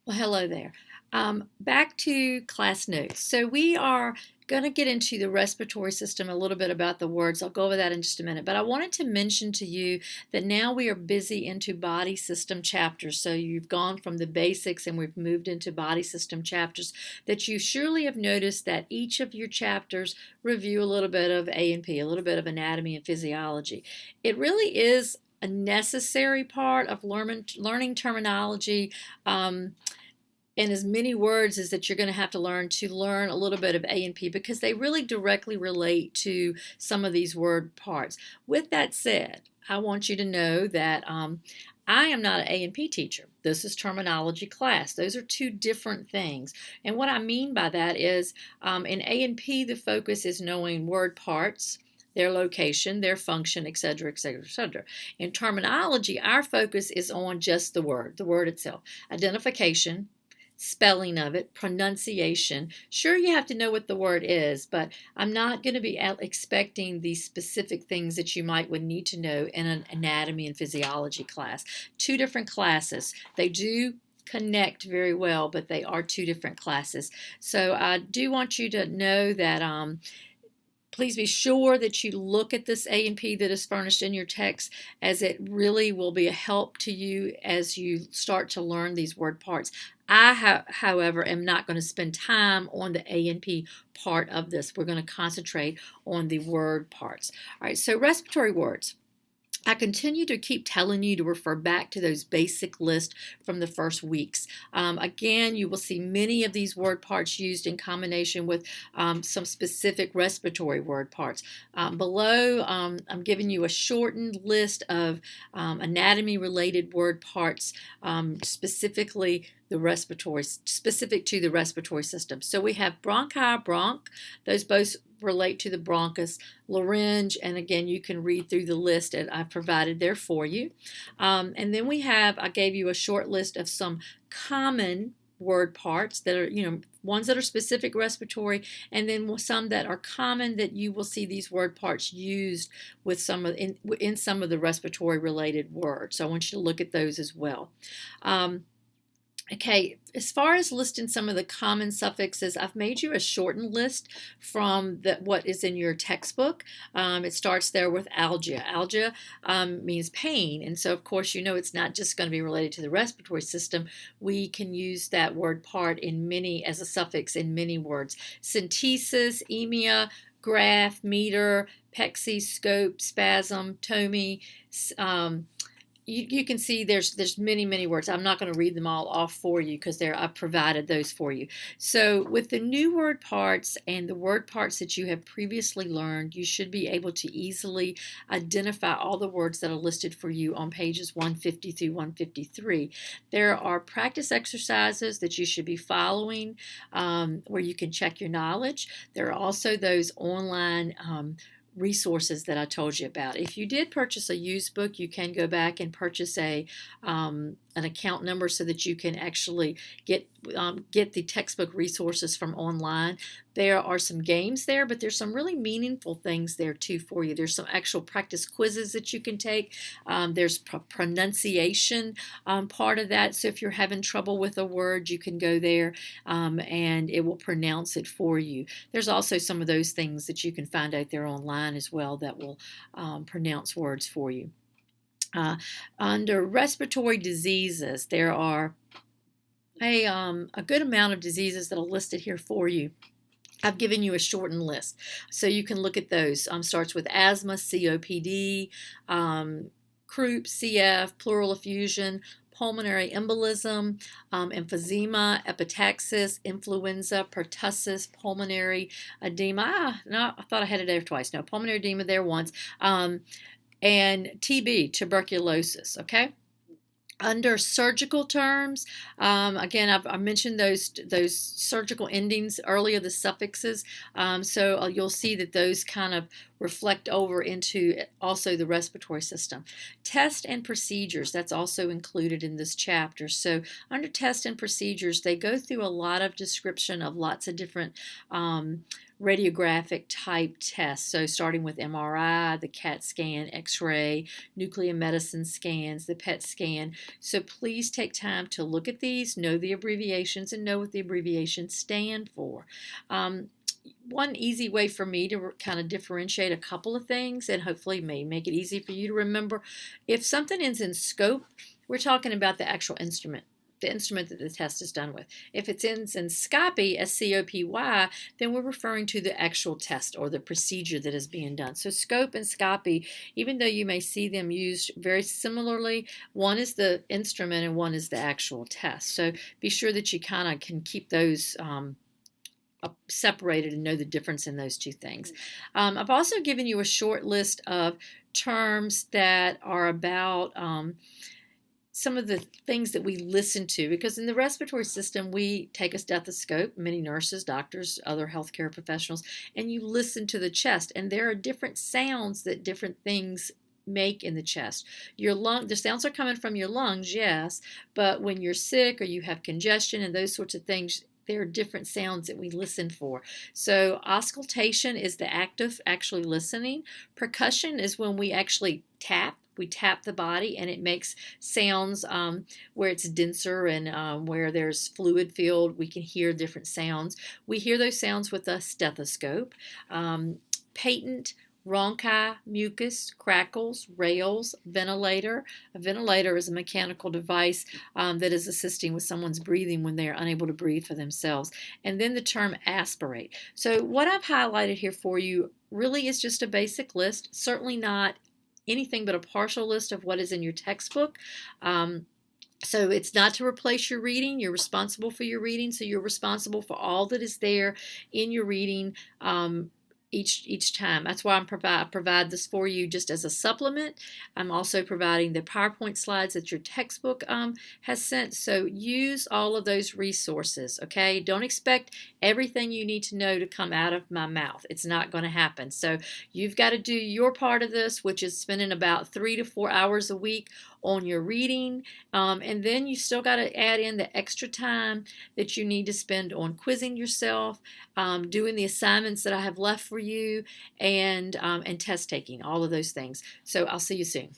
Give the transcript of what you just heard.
Well, hello there. Back to class notes. So we are going to get into the respiratory system, a little bit about the words. I'll go over that in just a minute. But I wanted to mention to you that now we are busy into body system chapters. So you've gone from the basics and we've moved into body system chapters, that you surely have noticed that each of your chapters review a little bit of A&P, a little bit of anatomy and physiology. It really is a necessary part of learning terminology. And as many words as that you're going to have to learn a little bit of A&P, because they really directly relate to some of these word parts. With that said, I want you to know that I am not an A&P teacher. This is terminology class. Those are two different things. And what I mean by that is in A&P, the focus is knowing word parts, their location, their function, etc., etc., etc. In terminology, our focus is on just the word itself, identification, spelling of it, pronunciation. Sure, you have to know what the word is, but I'm not going to be expecting these specific things that you would need to know in an anatomy and physiology class. Two different classes. They do connect very well, but they are two different classes. So I do want you to know that please be sure that you look at this A&P that is furnished in your text, as it really will be a help to you as you start to learn these word parts. However, am not going to spend time on the A&P part of this. We're going to concentrate on the word parts. All right, so respiratory words. I continue to keep telling you to refer back to those basic lists from the first weeks. Again, you will see many of these word parts used in combination with some specific respiratory word parts. Below, I'm giving you a shortened list of anatomy-related word parts, specifically specific to the respiratory system. So we have bronchi, those both relate to the bronchus, larynge, and again, you can read through the list that I've provided there for you. And then I gave you a short list of some common word parts that are, ones that are specific respiratory, and then some that are common that you will see these word parts used with in some of the respiratory related words. So I want you to look at those as well. Okay, as far as listing some of the common suffixes, I've made you a shortened list from what is in your textbook. It starts there with algia. Algia means pain, and so of course it's not just going to be related to the respiratory system. We can use that word part as a suffix in many words. Synthesis, emia, graph, meter, pexy, scope, spasm, tomy. You can see there's many words. I'm not going to read them all off for you because I've provided those for you. So with the new word parts and the word parts that you have previously learned, you should be able to easily identify all the words that are listed for you on pages 150 through 153. There are practice exercises that you should be following where you can check your knowledge. There are also those online resources that I told you about. If you did purchase a used book, you can go back and purchase an account number so that you can actually get the textbook resources from online. There are some games there, but there's some really meaningful things there too for you. There's some actual practice quizzes that you can take. There's pronunciation part of that. So if you're having trouble with a word, you can go there and it will pronounce it for you. There's also some of those things that you can find out there online as well that will pronounce words for you. Under respiratory diseases, there are a good amount of diseases that are listed here for you. I've given you a shortened list, so you can look at those. Starts with asthma, COPD, croup, CF, pleural effusion, pulmonary embolism, emphysema, epistaxis, influenza, pertussis, pulmonary edema. No, I thought I had it there twice. No, pulmonary edema there once. And TB, tuberculosis, okay? Under surgical terms, again, I mentioned those surgical endings earlier, the suffixes. So you'll see that those kind of reflect over into also the respiratory system. Test and procedures, that's also included in this chapter. So under test and procedures, they go through a lot of description of lots of different radiographic type tests. So starting with MRI, the CAT scan, X-ray, nuclear medicine scans, the PET scan. So please take time to look at these, know the abbreviations, and know what the abbreviations stand for. One easy way for me to kind of differentiate a couple of things and hopefully may make it easy for you to remember, if something ends in scope, we're talking about the actual instrument, the instrument that the test is done with. If it ends in scopy, SCOPY, then we're referring to the actual test or the procedure that is being done. So scope and scopy, even though you may see them used very similarly, one is the instrument and one is the actual test. So be sure that you kind of can keep those separated and know the difference in those two things. I've also given you a short list of terms that are about some of the things that we listen to, because in the respiratory system we take a stethoscope, many nurses, doctors, other healthcare professionals, and you listen to the chest, and there are different sounds that different things make in the chest. The sounds are coming from your lungs, yes, but when you're sick or you have congestion and those sorts of things, there are different sounds that we listen for. So auscultation is the act of actually listening. Percussion is when we actually tap. We tap the body and it makes sounds where it's denser and where there's fluid filled. We can hear different sounds. We hear those sounds with a stethoscope. Patent, rhonchi, mucus, crackles, rails, ventilator. A ventilator is a mechanical device that is assisting with someone's breathing when they are unable to breathe for themselves. And then the term aspirate. So what I've highlighted here for you really is just a basic list, certainly not anything but a partial list of what is in your textbook. So it's not to replace your reading. You're responsible for your reading, so you're responsible for all that is there in your reading each time. That's why I provide this for you just as a supplement. I'm also providing the PowerPoint slides that your textbook has sent. So use all of those resources, okay? Don't expect everything you need to know to come out of my mouth. It's not going to happen. So you've got to do your part of this, which is spending about 3 to 4 hours a week on your reading, and then you still got to add in the extra time that you need to spend on quizzing yourself, doing the assignments that I have left for you, and test taking, all of those things. So I'll see you soon.